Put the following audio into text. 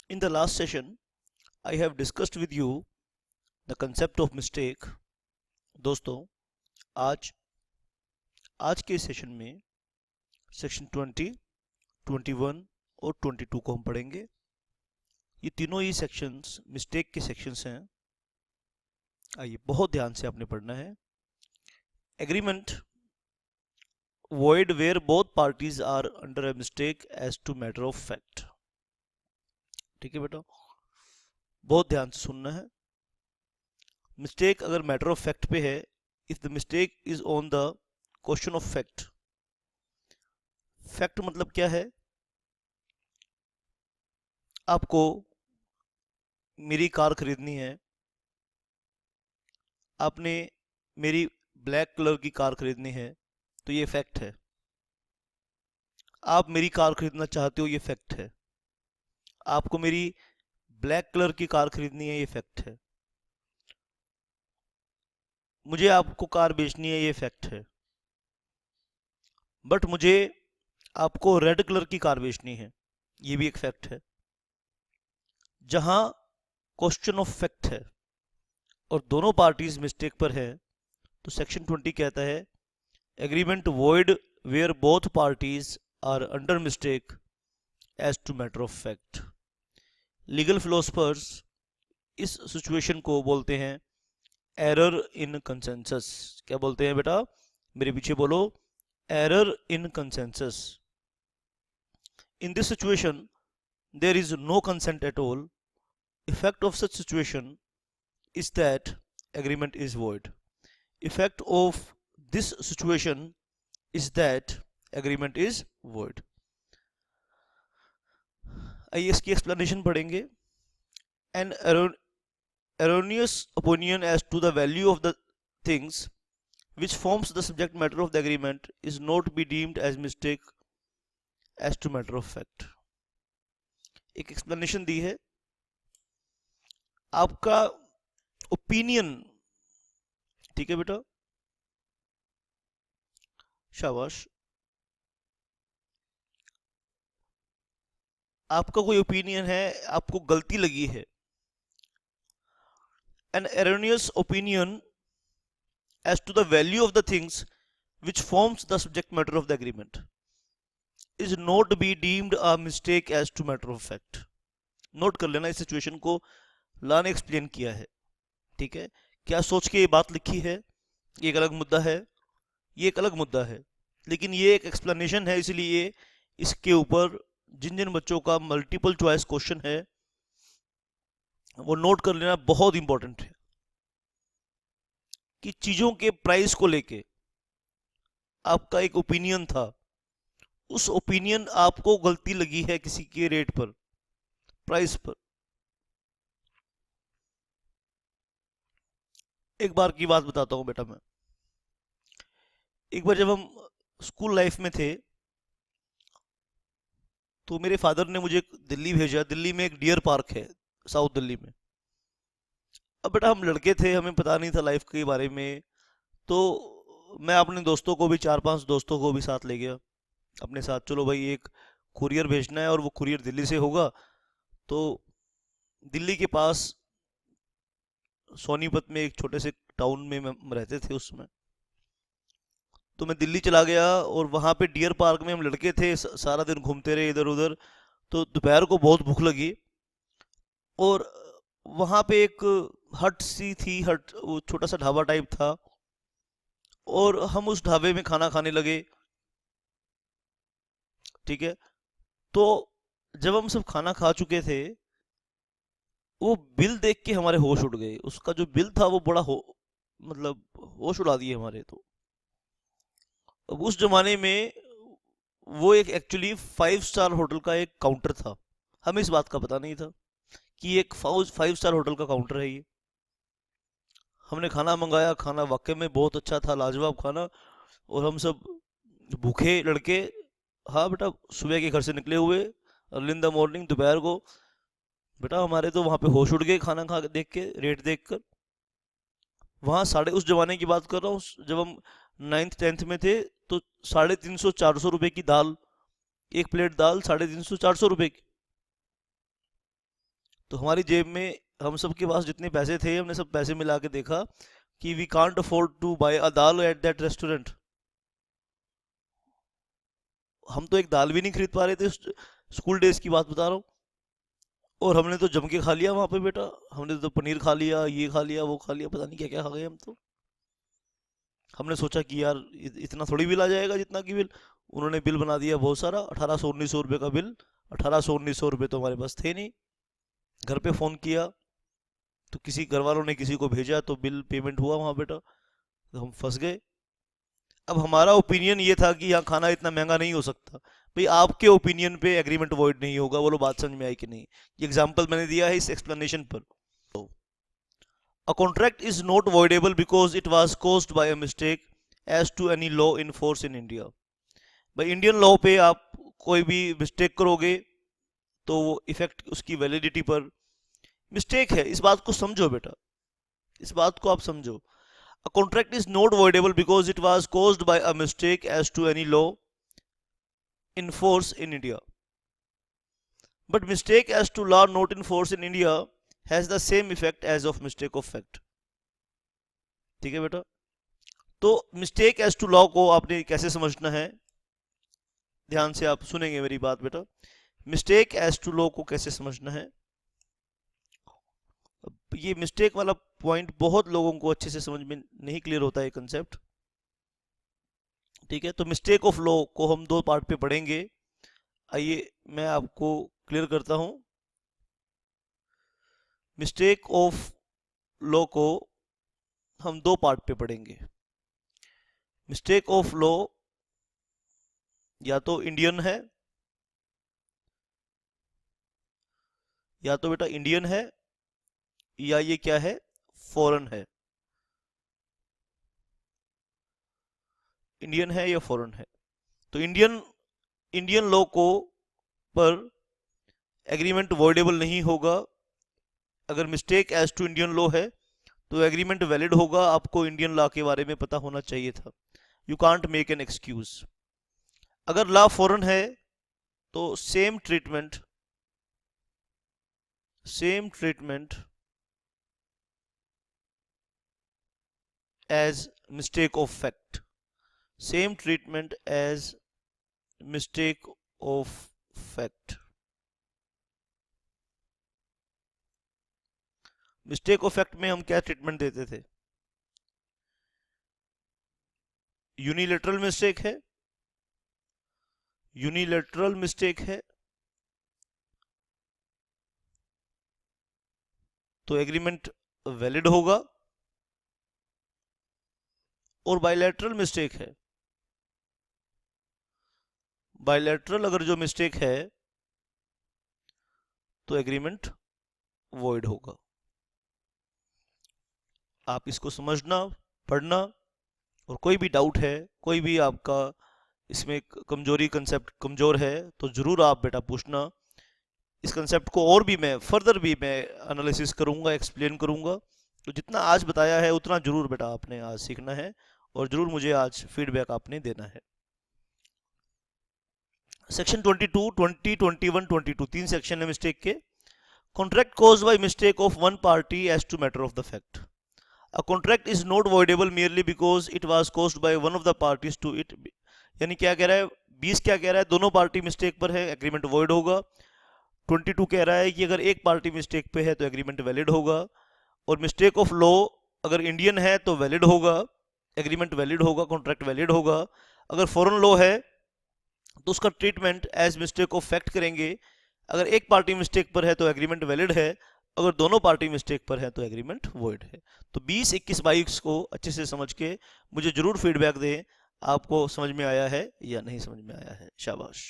In the last session, I have discussed with you the concept of mistake. दोस्तों, आज आज के session में सेक्शन 20, 21 और 22 को हम पढ़ेंगे। ये तीनों ही सेक्शंस मिस्टेक के सेक्शंस हैं। आइए, बहुत ध्यान से आपने पढ़ना है। Agreement void where both parties are under a mistake as to matter of fact। ठीक है बेटा, बहुत ध्यान से सुनना है। मिस्टेक अगर मैटर ऑफ फैक्ट पे है, if the mistake is on the question of fact. Fact मतलब क्या है? आपको मेरी कार खरीदनी है, आपने मेरी ब्लैक कलर की कार खरीदनी है, तो ये फैक्ट है। आप मेरी कार खरीदना चाहते हो, ये फैक्ट है। आपको मेरी ब्लैक कलर की कार खरीदनी है, ये फैक्ट है। मुझे आपको कार बेचनी है, ये फैक्ट है। बट मुझे आपको रेड कलर की कार बेचनी है, ये भी एक फैक्ट है। जहां क्वेश्चन ऑफ फैक्ट है और दोनों पार्टीज मिस्टेक पर है, तो सेक्शन 20 कहता है agreement void where both parties are under mistake as to matter of fact. Legal philosophers इस सिचुएशन को बोलते हैं एरर इन कंसेंसस। क्या बोलते हैं बेटा? मेरे पीछे बोलो, error in consensus. In this situation there is no consent at all. Effect of such situation is that agreement is void. Effect of this situation is that agreement is void. आइए इसकी explanation पढ़ेंगे। An erroneous opinion as to the value of the things which forms the subject matter of the agreement is not to be deemed as mistake as to matter of fact. एक explanation दी है। आपका opinion, ठीक है बेटा, शाबाश। आपका कोई opinion है, आपको गलती लगी है। An erroneous opinion as to the value of the things which forms the subject matter of the agreement is not be deemed a mistake as to matter of fact. Note कर लेना, इस situation को ला ने explain किया है। ठीक है, क्या सोच के ये बात लिखी है, ये एक अलग मुद्दा है, ये एक अलग मुद्दा है, लेकिन ये एक एक्सप्लेनेशन है, इसलिए इसके ऊपर जिन जिन बच्चों का मल्टीपल चॉइस क्वेश्चन है वो नोट कर लेना बहुत इंपॉर्टेंट है कि चीजों के प्राइस को लेके आपका एक ओपिनियन था, उस ओपिनियन आपको गलती लगी है किसी के रेट पर, प्राइस पर। एक बार की बात बताता हूं बेटा मैं। एक बार जब हम स्कूल लाइफ में थे, तो मेरे फादर ने मुझे दिल्ली भेजा। दिल्ली में एक डियर पार्क है, साउथ दिल्ली में। अब बेटा हम लड़के थे, हमें पता नहीं था लाइफ के बारे में, तो मैं अपने दोस्तों को भी, 4-5 दोस्तों को भी साथ ले गया अपने साथ। चलो भाई, एक कुरियर भेजना है और वो कुरियर दिल्ली से होगा। तो दिल्ली के पास सोनीपत में एक छोटे से टाउन में हम रहते थे उसमें। तो मैं दिल्ली चला गया और वहाँ पे डियर पार्क में हम लड़के थे, सारा दिन घूमते रहे इधर उधर। तो दोपहर को बहुत भूख लगी और वहाँ पे एक हट सी थी, हट, वो छोटा सा ढाबा टाइप था, और हम उस ढाबे में खाना खाने लगे। ठीक है, तो जब हम सब खाना खा चुके थे, वो बिल देख के हमारे होश उड़ गए। उसका जो बिल था वो बड़ा मतलब होश उड़ा दिए हमारे। तो अब उस जमाने में वो एक एक्चुअली 5 स्टार होटल का एक काउंटर था। हमें इस बात का पता नहीं था कि एक 5 स्टार होटल का काउंटर है ये। हमने खाना मंगाया, खाना वाकई में बहुत अच्छा था, लाजवाब खाना। और हम सब भूखे लड़के, हाँ बेटा, सुबह के घर से निकले हुए, अर्ली इन द मॉर्निंग, दोपहर को। बेटा हमारे तो वहाँ पे होश उड़ गए खाना खा देख के, रेट देख कर। वहाँ उस जमाने की बात कर रहा हूँ, जब हम 9th-10th में थे, तो 350-400 रुपए की दाल, एक प्लेट दाल 350-400 रुपए की। तो हमारी जेब में, हम सब के पास जितने पैसे थे, हमने सब पैसे मिला के देखा कि we can't afford to buy a dal at that restaurant. हम तो एक दाल भी नहीं खरीद पा रहे थे, स्कूल डेज की बात बता रहा हूँ। और हमने तो जम के खा लिया वहां पे बेटा, हमने तो पनीर खा लिया, ये खा लिया, वो खा लिया, पता नहीं क्या क्या खा गए हम तो। हमने सोचा कि यार इतना थोड़ी बिल आ जाएगा जितना कि बिल। उन्होंने बिल बना दिया बहुत सारा, 1800-1900 रुपये का बिल। 1800-1900 रुपये तो हमारे पास थे नहीं। घर पे फ़ोन किया तो किसी घर वालों ने किसी को भेजा तो बिल पेमेंट हुआ वहाँ बेटा, तो हम फंस गए। अब हमारा ओपिनियन ये था कि यहाँ खाना इतना महंगा नहीं हो सकता। भाई आपके ओपिनियन पे एग्रीमेंट वॉइड नहीं होगा, बोलो बात समझ में आई कि नहीं। ये एग्जाम्पल मैंने दिया है इस एक्सप्लेनेशन पर। A contract is not voidable because it was caused by a mistake as to any law in force in India। भाई इंडियन लॉ पे आप कोई भी मिस्टेक करोगे तो वो इफेक्ट उसकी वैलिडिटी पर, मिस्टेक है, इस बात को समझो बेटा, इस बात को आप समझो। A contract is not voidable because it was caused by a mistake as to any law in force in India, but mistake as to law not in force in India has the same effect as of mistake of fact। ठीक है बेटा, तो mistake as to law को आपने कैसे समझना है, ध्यान से आप सुनेंगे मेरी बात बेटा। मिस्टेक एज टू लॉ को कैसे समझना है, ये मिस्टेक वाला पॉइंट बहुत लोगों को अच्छे से समझ में नहीं क्लियर होता है कंसेप्ट। ठीक है, तो मिस्टेक ऑफ लॉ को हम दो पार्ट पे पढ़ेंगे। आइए मैं आपको क्लियर करता हूं। मिस्टेक ऑफ लॉ को हम दो पार्ट पे पढ़ेंगे। मिस्टेक ऑफ लॉ या तो इंडियन है, या तो बेटा इंडियन है, या ये क्या है, फॉरेन है। इंडियन है या फॉरेन है। तो इंडियन लॉ को पर एग्रीमेंट वॉइडेबल नहीं होगा। अगर mistake as to Indian law है तो एग्रीमेंट वैलिड होगा। आपको इंडियन लॉ के बारे में पता होना चाहिए था। You can't make an excuse. अगर लॉ फॉरेन है तो same treatment as mistake of fact, same treatment as mistake of fact. Mistake of fact में हम क्या ट्रीटमेंट देते थे, यूनिलेटरल मिस्टेक है, यूनिलेटरल मिस्टेक है तो एग्रीमेंट वैलिड होगा, और बायलैटरल मिस्टेक है, बायलैटरल अगर जो मिस्टेक है तो एग्रीमेंट वॉइड होगा। आप इसको समझना, पढ़ना, और कोई भी डाउट है, कोई भी आपका इसमें कमजोरी, कंसेप्ट कमजोर है तो जरूर आप बेटा पूछना। इस कंसेप्ट को और भी मैं फर्दर भी मैं एनालिसिस करूंगा, एक्सप्लेन करूंगा। तो जितना आज बताया है उतना जरूर बेटा आपने आज सीखना है, और जरूर मुझे आज फीडबैक आपने देना है। सेक्शन 22, 20, 21, 22 तीन सेक्शन है मिस्टेक के। Contract caused by mistake of one party as to matter of the fact. A contract is not voidable merely because it was caused by one of the parties to it। यानी क्या कह रहा है, 20 क्या कह रहा है, दोनों पार्टी मिस्टेक पर है, एग्रीमेंट वॉइड होगा। 22 कह रहा है कि अगर एक पार्टी मिस्टेक पे है तो एग्रीमेंट वैलिड होगा। और मिस्टेक ऑफ लॉ अगर इंडियन है तो वैलिड होगा, एग्रीमेंट वैलिड होगा, कॉन्ट्रैक्ट वैलिड होगा। अगर फॉरेन लॉ है तो उसका treatment as mistake of fact करेंगे। अगर एक पार्टी मिस्टेक पर है तो एग्रीमेंट वैलिड है, अगर दोनों पार्टी मिस्टेक पर है तो एग्रीमेंट वॉइड है। तो 20, 21, 22 को अच्छे से समझ के मुझे जरूर फीडबैक दें, आपको समझ में आया है या नहीं समझ में आया है। शाबाश।